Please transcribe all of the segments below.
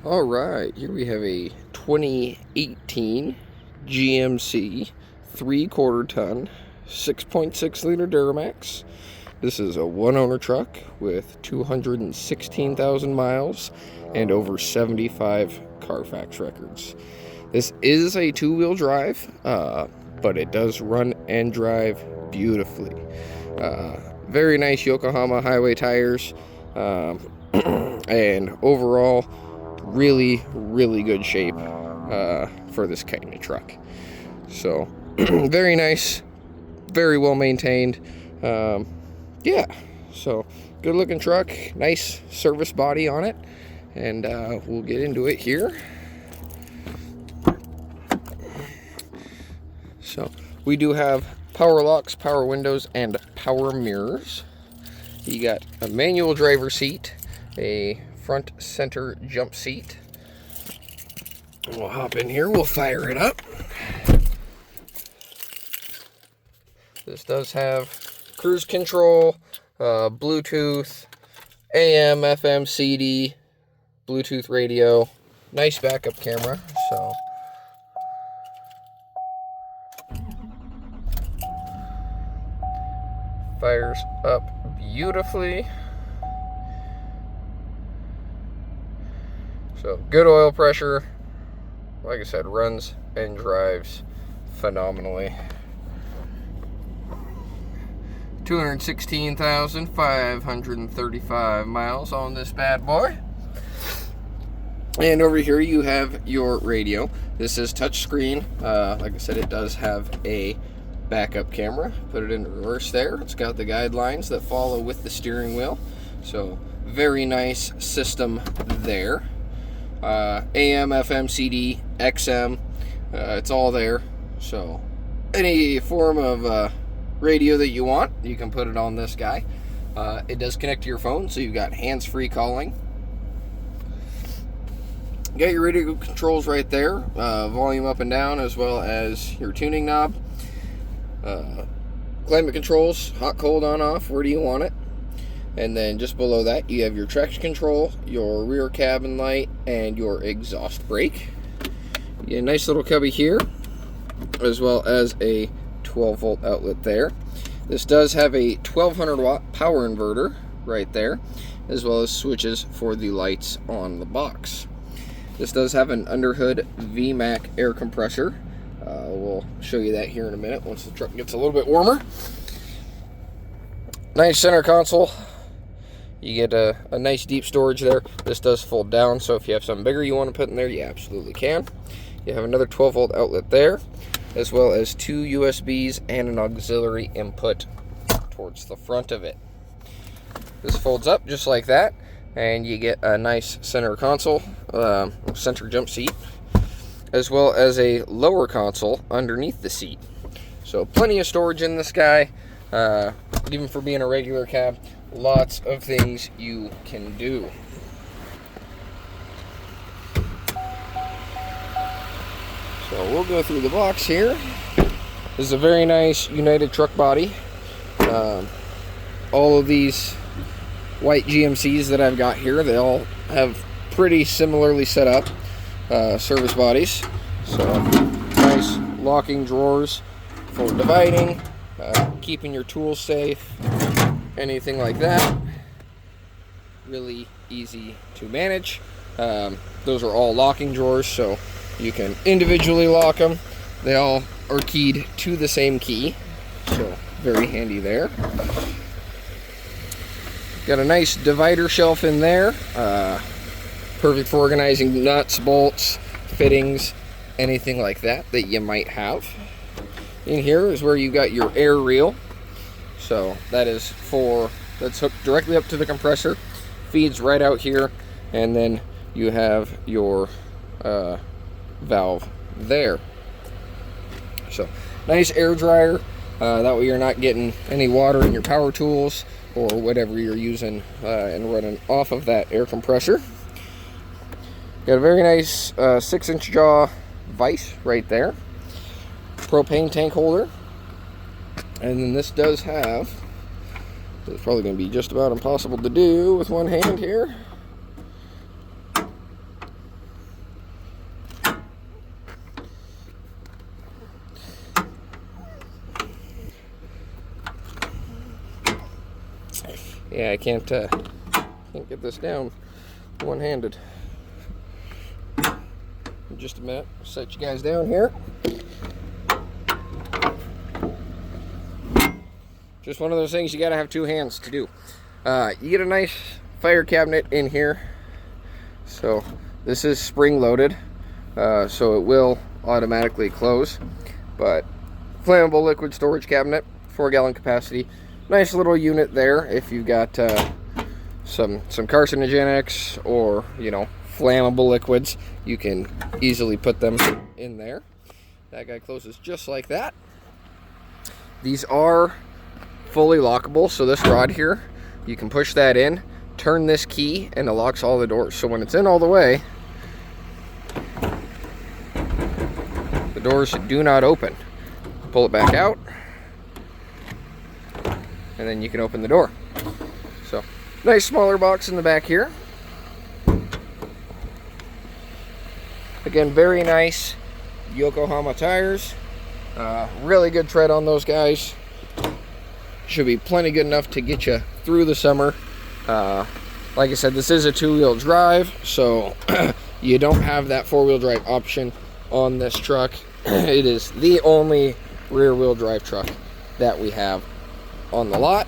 All right, here we have a 2018 GMC 3/4 ton 6.6 liter Duramax. This is a one-owner truck with 216,000 miles and over 75 CarFax records. This is a two-wheel drive, but it does run and drive beautifully. Very nice Yokohama highway tires, and overall really good shape for this kind of truck. So very nice, very well maintained. Yeah, so good looking truck, nice service body on it, and we'll get into it here. So we do have power locks, power windows, and power mirrors. You got a manual driver seat, a front center jump seat. We'll hop in here, we'll fire it up. This does have cruise control, Bluetooth, AM, FM, CD, Bluetooth radio, nice backup camera. So fires up beautifully. So good oil pressure. Like I said, runs and drives phenomenally. 216,535 miles on this bad boy. And over here you have your radio. This is touchscreen. Like I said, it does have a backup camera. Put it in reverse there. It's got the guidelines that follow with the steering wheel. So very nice system there. AM, FM, CD, XM, it's all there. So any form of radio that you want, you can put it on this guy. It does connect to your phone, so you've got hands-free calling. You got your radio controls right there, volume up and down, as well as your tuning knob. Climate controls, hot, cold, on, off, where do you want it? And then just below that, you have your traction control, your rear cabin light, and your exhaust brake. You get a nice little cubby here, as well as a 12-volt outlet there. This does have a 1200-watt power inverter right there, as well as switches for the lights on the box. This does have an underhood VMAC air compressor. We'll show you that here in a minute once the truck gets a little bit warmer. Nice center console. You get a nice deep storage there. This does fold down, so if you have something bigger you want to put in there, you absolutely can. You have another 12-volt outlet there, as well as two USBs and an auxiliary input towards the front of it. This folds up just like that, and you get a nice center console, center jump seat, as well as a lower console underneath the seat. So plenty of storage in this guy, even for being a regular cab. Lots of things you can do. So we'll go through the box here. This is a very nice United truck body. All of these white GMCs that I've got here, they all have pretty similarly set up service bodies. So nice locking drawers for dividing, keeping your tools safe, anything like that. Really easy to manage. Those are all locking drawers, so you can individually lock them. They all are keyed to the same key, so very handy there. Got a nice divider shelf in there, perfect for organizing nuts, bolts, fittings, anything like that you might have. In here is where you got your air reel. So that's hooked directly up to the compressor, feeds right out here, and then you have your valve there. So nice air dryer, that way you're not getting any water in your power tools or whatever you're using and running off of that air compressor. Got a very nice 6-inch jaw vise right there, propane tank holder. And then this does have, it's probably going to be just about impossible to do with one hand here, Yeah, I can't get this down one-handed. Just a minute, I'll set you guys down here. Just one of those things you gotta have two hands to do. You get a nice fire cabinet in here. So this is spring loaded, so it will automatically close. But flammable liquid storage cabinet, 4-gallon capacity. Nice little unit there if you've got some carcinogenics or, you know, flammable liquids. You can easily put them in there. That guy closes just like that. These are fully lockable, so this rod here, you can push that in, turn this key, and it locks all the doors. So when it's in all the way, the doors do not open. Pull it back out, and then you can open the door. So nice smaller box in the back here. Again, very nice Yokohama tires. Really good tread on those guys. Should be plenty good enough to get you through the summer. Like I said, this is a 2-wheel drive, so you don't have that 4-wheel drive option on this truck. It is the only rear-wheel drive truck that we have on the lot.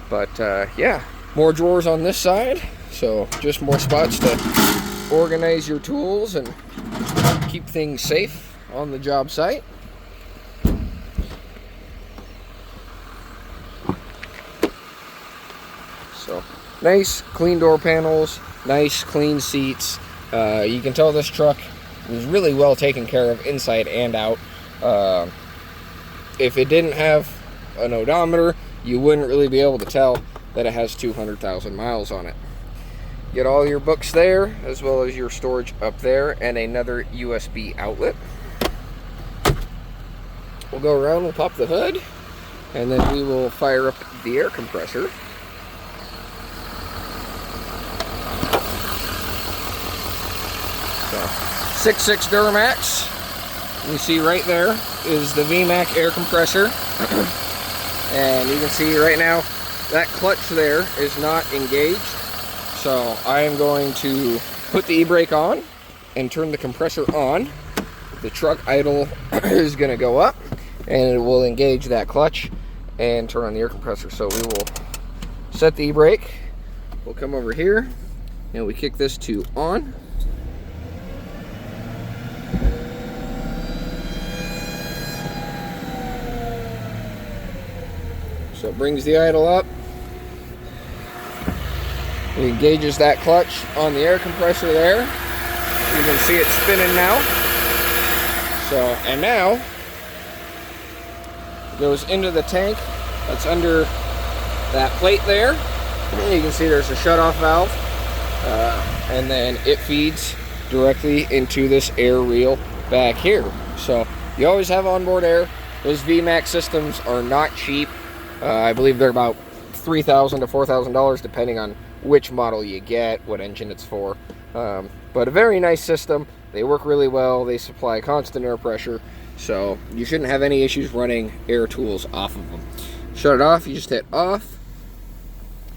But yeah, more drawers on this side, so just more spots to organize your tools and keep things safe on the job site. So nice clean door panels, nice clean seats. You can tell this truck is really well taken care of inside and out. If it didn't have an odometer, you wouldn't really be able to tell that it has 200,000 miles on it. Get all your books there, as well as your storage up there, and another USB outlet. We'll go around, we'll pop the hood, and then we will fire up the air compressor. So, 6.6 Duramax. You see right there is the VMAX air compressor. And you can see right now, that clutch there is not engaged. So I am going to put the e-brake on and turn the compressor on. The truck idle is going to go up, and it will engage that clutch and turn on the air compressor. So we will set the e-brake. We'll come over here and we kick this to on. So it brings the idle up. It engages that clutch on the air compressor there. You can see it spinning now. So, and now it goes into the tank that's under that plate there. You can see there's a shutoff valve, and then it feeds directly into this air reel back here. So you always have onboard air. Those VMAX systems are not cheap. I believe they're about $3,000 to $4,000 depending on which model you get, what engine it's for. But a very nice system. They work really well. They supply constant air pressure, so you shouldn't have any issues running air tools off of them. Shut it off, you just hit off.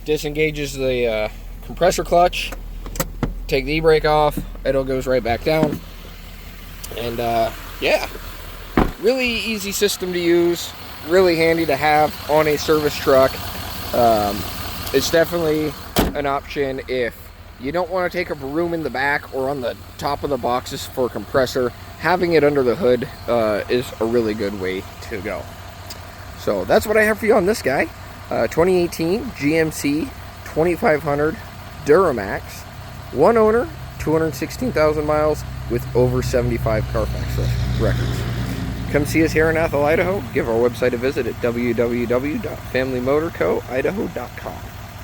Disengages the compressor clutch. Take the e-brake off, it'll goes right back down. And yeah, really easy system to use. Really handy to have on a service truck. It's definitely an option if you don't want to take up room in the back or on the top of the boxes for compressor. Having it under the hood is a really good way to go. So that's what I have for you on this guy. 2018 GMC 2500 Duramax. One owner, 216,000 miles with over 75 CarFax records. Come see us here in Athol, Idaho. Give our website a visit at www.familymotorcoidaho.com.